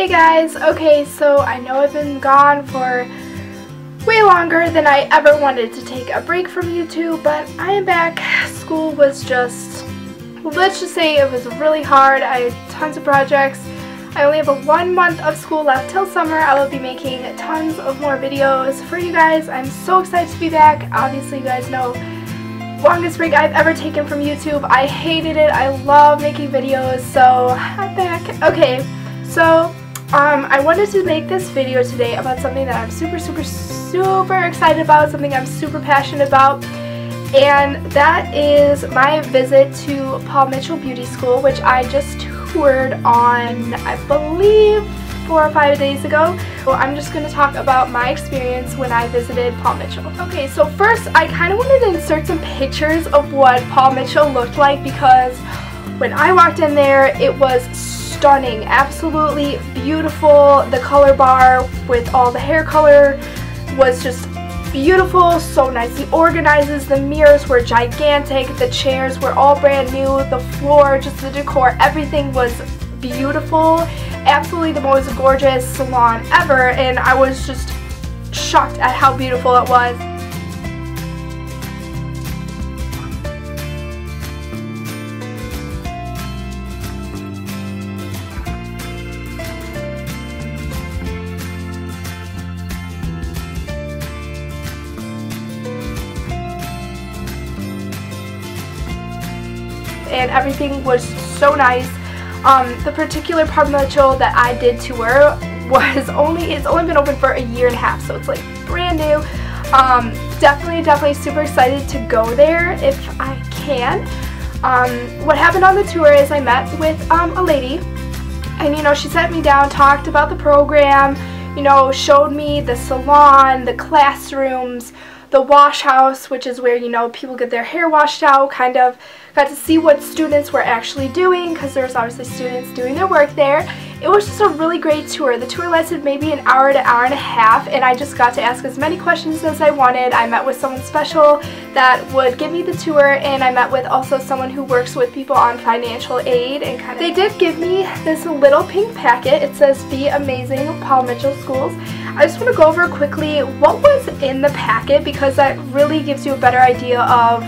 Hey guys, okay, so I know I've been gone for way longer than I ever wanted to take a break from YouTube, but I am back. School was just, let's just say it was really hard. I had tons of projects. I only have 1 month of school left till summer. I will be making tons of more videos for you guys. I'm so excited to be back. Obviously, you guys know, longest break I've ever taken from YouTube. I hated it. I love making videos, so I'm back. Okay, so I wanted to make this video today about something that I'm super excited about, something I'm super passionate about, and that is my visit to Paul Mitchell Beauty School, which I just toured on, I believe, 4 or 5 days ago. So I'm just going to talk about my experience when I visited Paul Mitchell. Okay, so first I kind of wanted to insert some pictures of what Paul Mitchell looked like, because when I walked in there it was stunning, absolutely beautiful. The color bar with all the hair color was just beautiful, so nicely organized. The mirrors were gigantic, the chairs were all brand new, the floor, just the decor, everything was beautiful. Absolutely the most gorgeous salon ever, and I was just shocked at how beautiful it was. And everything was so nice. The particular Paul Mitchell that I did tour was it's only been open for a year and a half, so it's like brand new. Definitely super excited to go there if I can. What happened on the tour is I met with a lady, and she sat me down, talked about the program, showed me the salon, the classrooms, the wash house, which is where people get their hair washed out, kind of got to see what students were actually doing, because there's obviously students doing their work there. It was just a really great tour. The tour lasted maybe an hour to hour and a half, and I just got to ask as many questions as I wanted. I met with someone special that would give me the tour, and I met with also someone who works with people on financial aid, and they did give me this little pink packet. It says Be Amazing Paul Mitchell Schools. I just want to go over quickly what was in the packet, because that really gives you a better idea of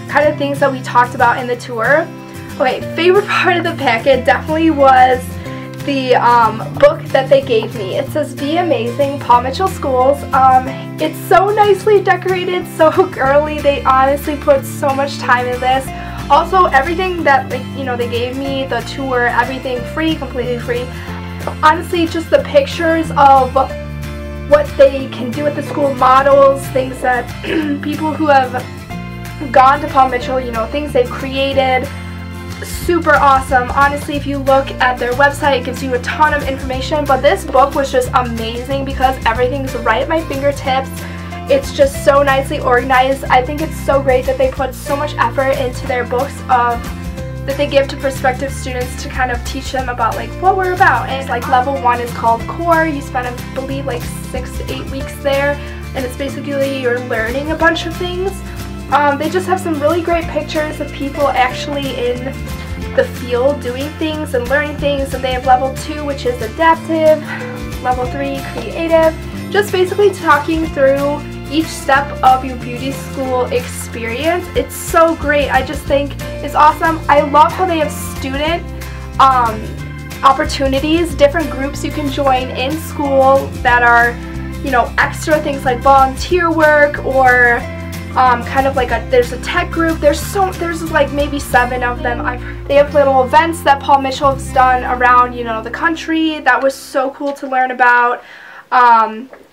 kind of things that we talked about in the tour. Okay, favorite part of the packet definitely was the book that they gave me. It says Be Amazing Paul Mitchell Schools. It's so nicely decorated, so girly. They honestly put so much time in this. Also, everything that they gave me, the tour, everything free, completely free. Honestly, just the pictures of what they can do at the school, models, things that people who have gone to Paul Mitchell, things they've created, super awesome. Honestly, if you look at their website, it gives you a ton of information, but this book was just amazing because everything's right at my fingertips. It's just so nicely organized. I think it's so great that they put so much effort into their books that they give to prospective students to kind of teach them about what we're about. And it's level 1 is called Core. You spend, I believe, 6 to 8 weeks there, and it's basically you're learning a bunch of things. They just have some really great pictures of people actually in the field doing things and learning things, and they have level 2, which is adaptive, level 3, creative, just basically talking through each step of your beauty school experience. It's so great. I just think it's awesome. I love how they have student opportunities, different groups you can join in school that are, extra things like volunteer work, or kind of there's a tech group. There's maybe 7 of them. They have little events that Paul Mitchell has done around the country. That was so cool to learn about.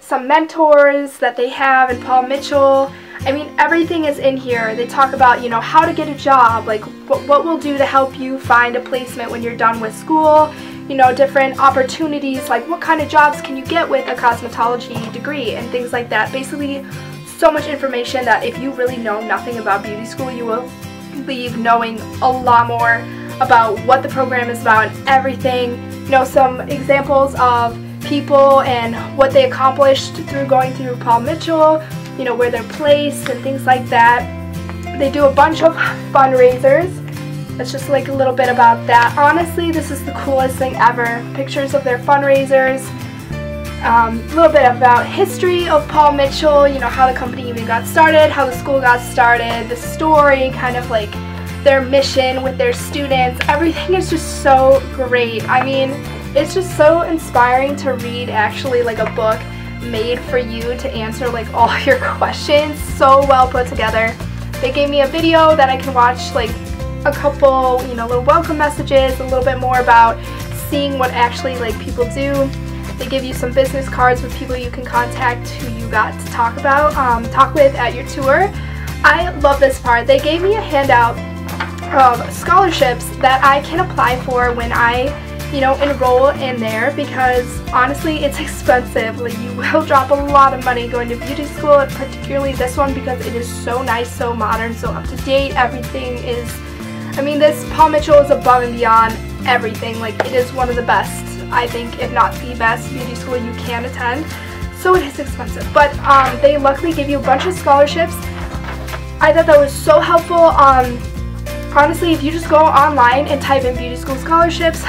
Some mentors that they have in Paul Mitchell. I mean, everything is in here. They talk about how to get a job, what we'll do to help you find a placement when you're done with school, different opportunities, what kind of jobs can you get with a cosmetology degree and things like that. Basically, so much information that if you really know nothing about beauty school, you will leave knowing a lot more about what the program is about and everything. Some examples of people and what they accomplished through going through Paul Mitchell, where they're placed and things like that. They do a bunch of fundraisers. that's just like a little bit about that. Honestly, this is the coolest thing ever. Pictures of their fundraisers, a little bit about history of Paul Mitchell, you know, how the company even got started, how the school got started, the story, kind of like their mission with their students. Everything is just so great. I mean, it's just so inspiring to read, actually, like a book made for you to answer like all your questions. So well put together. They gave me a video that I can watch, like a couple, you know, little welcome messages, a little bit more about seeing what actually like people do. They give you some business cards with people you can contact who you got to talk with at your tour. I love this part. They gave me a handout of scholarships that I can apply for when I, you know, enroll in there, because honestly it's expensive. Like, you will drop a lot of money going to beauty school, and particularly this one, because it is so nice, so modern, so up to date. Everything is, I mean, this Paul Mitchell is above and beyond everything. Like, it is one of the best, I think, if not the best beauty school you can attend. So it is expensive, but they luckily give you a bunch of scholarships. I thought that was so helpful. Honestly, if you just go online and type in beauty school scholarships,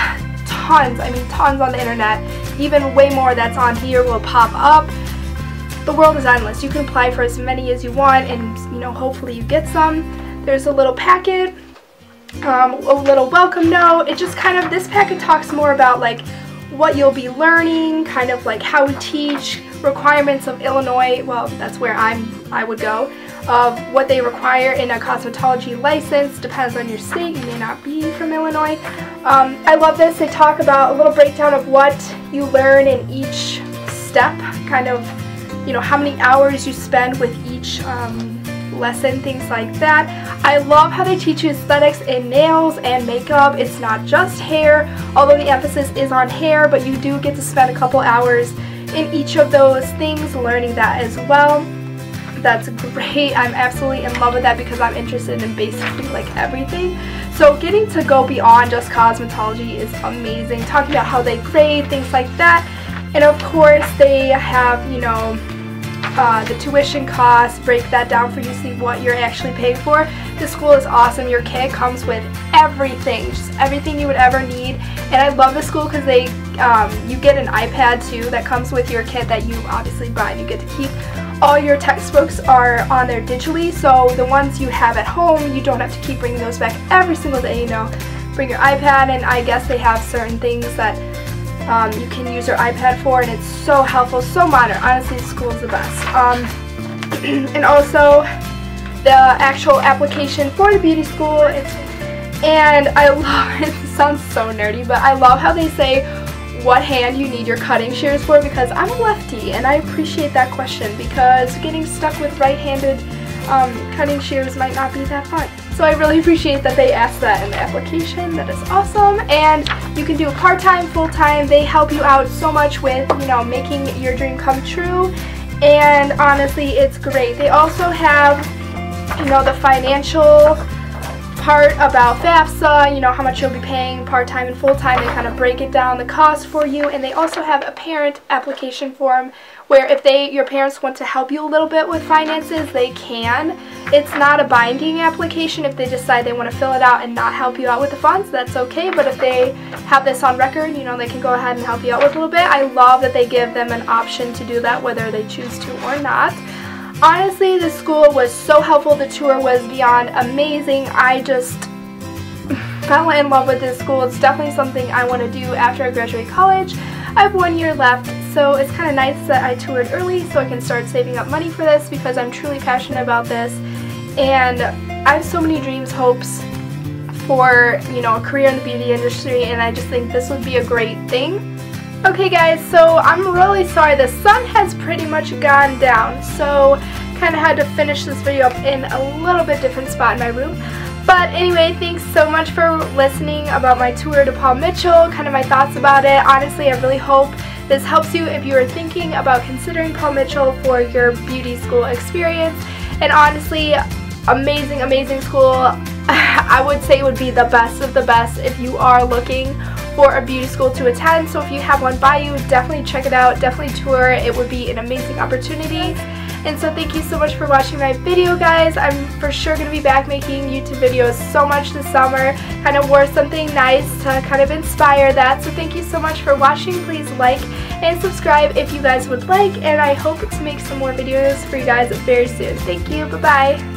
tons, I mean tons on the internet, even way more that's on here will pop up. The world is endless. You can apply for as many as you want, and you know, hopefully you get some. There's a little packet, a little welcome note. It just kind of, this packet talks more about like what you'll be learning, kind of like how we teach, requirements of Illinois. Well, that's where I would go, of what they require in a cosmetology license. Depends on your state, you may not be from Illinois. I love this. They talk about a little breakdown of what you learn in each step, kind of, you know, how many hours you spend with each lesson, things like that. I love how they teach you aesthetics in nails and makeup. It's not just hair, although the emphasis is on hair, but you do get to spend a couple hours in each of those things learning that as well. That's great. I'm absolutely in love with that, because I'm interested in basically like everything. So getting to go beyond just cosmetology is amazing. Talking about how they grade, things like that. And of course they have, you know, the tuition costs, break that down for you to see what you're actually paying for. The school is awesome. Your kit comes with everything, just everything you would ever need. And I love the school because they, you get an iPad too that comes with your kit that you obviously buy, and you get to keep. All your textbooks are on there digitally, so the ones you have at home, you don't have to keep bringing those back every single day, you know. Bring your iPad, and I guess they have certain things that you can use your iPad for, and it's so helpful, so modern. Honestly, the school is the best. And also the actual application for the beauty school, and I love it. It sounds so nerdy, but I love how they say what hand you need your cutting shears for, because I'm a lefty and I appreciate that question, because getting stuck with right-handed cutting shears might not be that fun. So I really appreciate that they asked that in the application. That is awesome. And you can do part-time, full-time. They help you out so much with, you know, making your dream come true. And honestly, it's great. They also have, you know, the financial part about FAFSA, you know, how much you'll be paying part-time and full-time. They kind of break it down, the cost for you. And they also have a parent application form where if your parents want to help you a little bit with finances, they can. It's not a binding application. If they decide they want to fill it out and not help you out with the funds, that's okay. But if they have this on record, you know, they can go ahead and help you out with a little bit. I love that they give them an option to do that, whether they choose to or not. Honestly, the school was so helpful. The tour was beyond amazing. I just fell in love with this school. It's definitely something I want to do after I graduate college. I have 1 year left, so it's kind of nice that I toured early so I can start saving up money for this, because I'm truly passionate about this. And I have so many dreams, hopes for, you know, a career in the beauty industry, and I just think this would be a great thing. Okay guys, so I'm really sorry, the sun has pretty much gone down, so kind of had to finish this video up in a little bit different spot in my room. But anyway, thanks so much for listening about my tour to Paul Mitchell, kind of my thoughts about it. Honestly, I really hope this helps you if you are thinking about considering Paul Mitchell for your beauty school experience. And honestly, amazing, amazing school. I would say it would be the best of the best if you are looking for a beauty school to attend. So if you have one by you, definitely check it out, definitely tour. It would be an amazing opportunity. And so thank you so much for watching my video, guys. I'm for sure going to be back making YouTube videos so much this summer. Kind of wore something nice to kind of inspire that. So thank you so much for watching. Please like and subscribe if you guys would like. And I hope to make some more videos for you guys very soon. Thank you. Bye-bye.